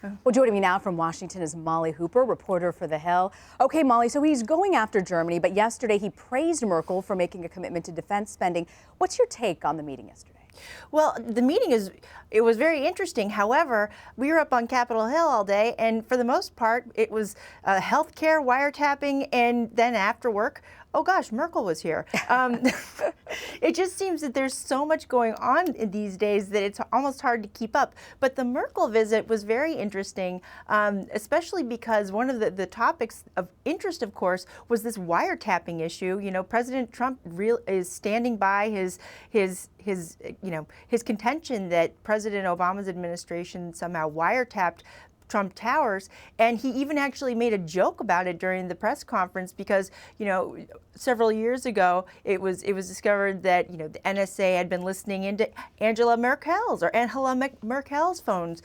Well, joining me now from Washington is Molly Hooper, reporter for The Hill. Okay, Molly, so he's going after Germany, but yesterday he praised Merkel for making a commitment to defense spending. What's your take on the meeting yesterday? Well, the meeting it was very interesting. However, we were up on Capitol Hill all day, and for the most part, it was healthcare, wiretapping, and then after work, oh gosh, Merkel was here. It just seems that there's so much going on in these days that it's almost hard to keep up. But the Merkel visit was very interesting, especially because one of the topics of interest, of course, was this wiretapping issue. You know, President Trump is standing by his contention that President Obama's administration somehow wiretapped Trump Towers, and he even actually made a joke about it during the press conference because, you know, several years ago it was discovered that, you know, the NSA had been listening into Angela Merkel's phones.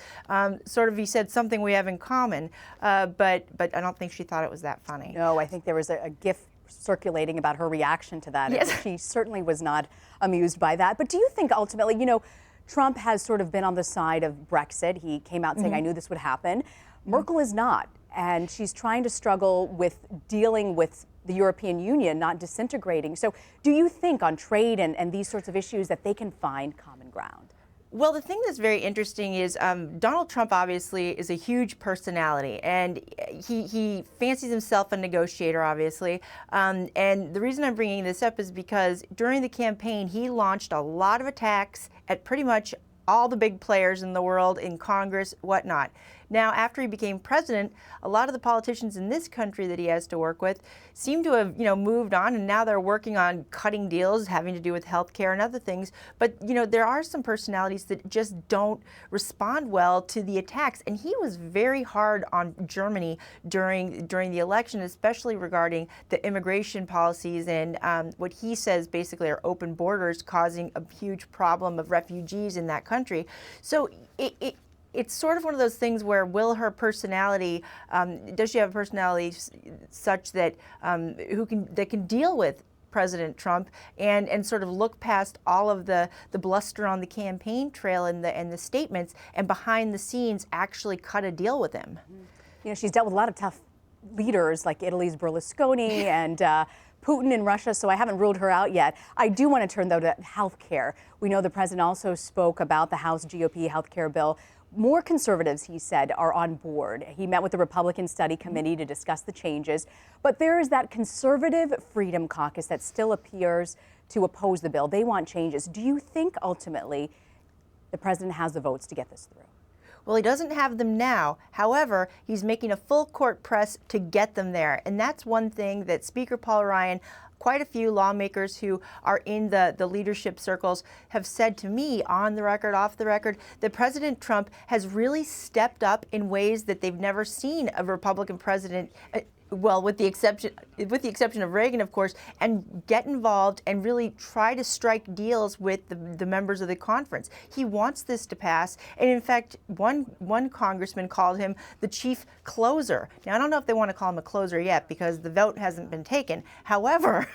Sort of, he said something we have in common, but I don't think she thought it was that funny. No, I think there was a GIF circulating about her reaction to that. Yes. She certainly was not amused by that. But do you think ultimately, you know, Trump has sort of been on the side of Brexit. He came out saying, I knew this would happen. Merkel is not, and she's trying to struggle with dealing with the European Union not disintegrating. So do you think on trade and these sorts of issues that they can find common ground? Well, the thing that's very interesting is Donald Trump obviously is a huge personality, and he fancies himself a negotiator, obviously. And the reason I'm bringing this up is because during the campaign, he launched a lot of attacks at pretty much all the big players in the world, in Congress, whatnot. Now, after he became president, a lot of the politicians in this country that he has to work with seem to have, you know, moved on, and now they're working on cutting deals having to do with health care and other things. But, you know, there are some personalities that just don't respond well to the attacks. And he was very hard on Germany during the election, especially regarding the immigration policies and what he says basically are open borders causing a huge problem of refugees in that country. So it's sort of one of those things where will her personality, does she have a personality such that that can deal with President Trump and sort of look past all of the bluster on the campaign trail and the statements, and behind the scenes actually cut a deal with him? You know, she's dealt with a lot of tough leaders like Italy's Berlusconi and Putin in Russia, so I haven't ruled her out yet. I do want to turn, though, to health care. We know the president also spoke about the House GOP health care bill. More conservatives, he said, are on board. He met with the Republican Study Committee to discuss the changes. But there is that conservative Freedom Caucus that still appears to oppose the bill. They want changes. Do you think ultimately the president has the votes to get this through? Well, he doesn't have them now. However, he's making a full court press to get them there. And that's one thing that Speaker Paul Ryan, quite a few lawmakers who are in the leadership circles have said to me on the record, off the record, that President Trump has really stepped up in ways that they've never seen a Republican president, well, with the exception of Reagan, of course, and get involved and really try to strike deals with the members of the conference. He wants this to pass, and in fact, one congressman called him the chief closer. Now, I don't know if they want to call him a closer yet because the vote hasn't been taken. However,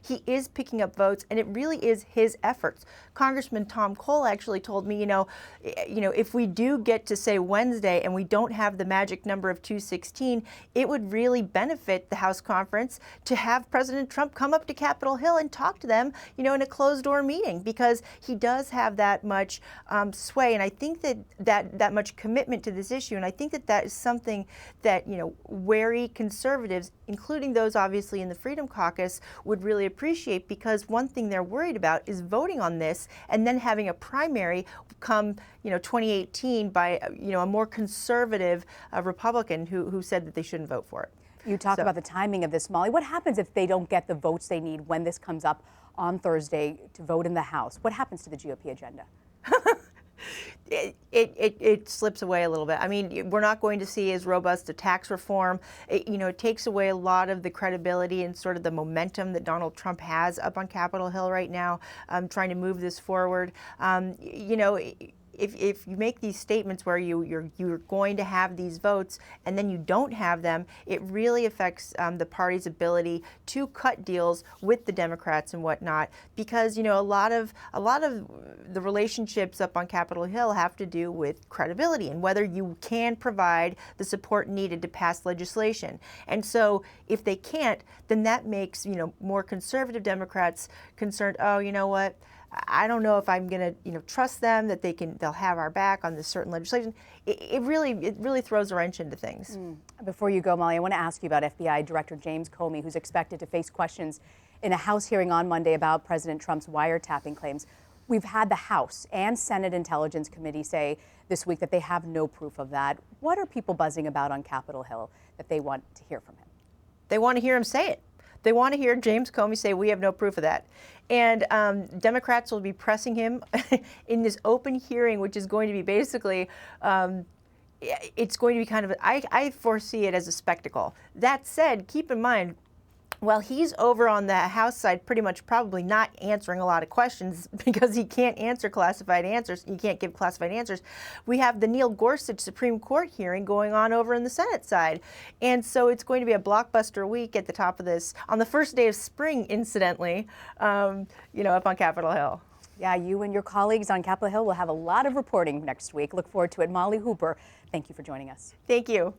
he is picking up votes, and it really is his efforts. Congressman Tom Cole actually told me, you know, if we do get to say Wednesday and we don't have the magic number of 216, it would really benefit the House conference to have President Trump come up to Capitol Hill and talk to them, you know, in a closed-door meeting, because he does have that much sway, and I think that much commitment to this issue, and I think that is something that, you know, wary conservatives, including those obviously in the Freedom Caucus, would really appreciate, because one thing they're worried about is voting on this and then having a primary come, you know, 2018 by, you know, a more conservative Republican who said that they shouldn't vote for it. You talk about the timing of this, Molly. What happens if they don't get the votes they need when this comes up on Thursday to vote in the House? What happens to the GOP agenda? It slips away a little bit. I mean, we're not going to see as robust a tax reform. It takes away a lot of the credibility and sort of the momentum that Donald Trump has up on Capitol Hill right now, trying to move this forward. if you make these statements where you're going to have these votes and then you don't have them, it really affects the party's ability to cut deals with the Democrats and whatnot. Because a lot of the relationships up on Capitol Hill have to do with credibility and whether you can provide the support needed to pass legislation. And so if they can't, then that makes more conservative Democrats concerned. Oh, you know what? I don't know if I'm going to trust them that they'll have our back on this certain legislation. It really throws a wrench into things. Before you go, Molly, I want to ask you about FBI Director James Comey, who's expected to face questions in a House hearing on Monday about President Trump's wiretapping claims. We've had the House and Senate Intelligence Committee say this week that they have no proof of that. What are people buzzing about on Capitol Hill that they want to hear from him? They want to hear him say it. They want to hear James Comey say, we have no proof of that. And Democrats will be pressing him in this open hearing, which is going to be basically, it's going to be kind of, I foresee it as a spectacle. That said, keep in mind, well, he's over on the House side pretty much probably not answering a lot of questions because he can't answer classified answers. He can't give classified answers. We have the Neil Gorsuch Supreme Court hearing going on over in the Senate side. And so it's going to be a blockbuster week at the top of this, on the first day of spring, incidentally, up on Capitol Hill. Yeah, you and your colleagues on Capitol Hill will have a lot of reporting next week. Look forward to it. Molly Hooper, thank you for joining us. Thank you.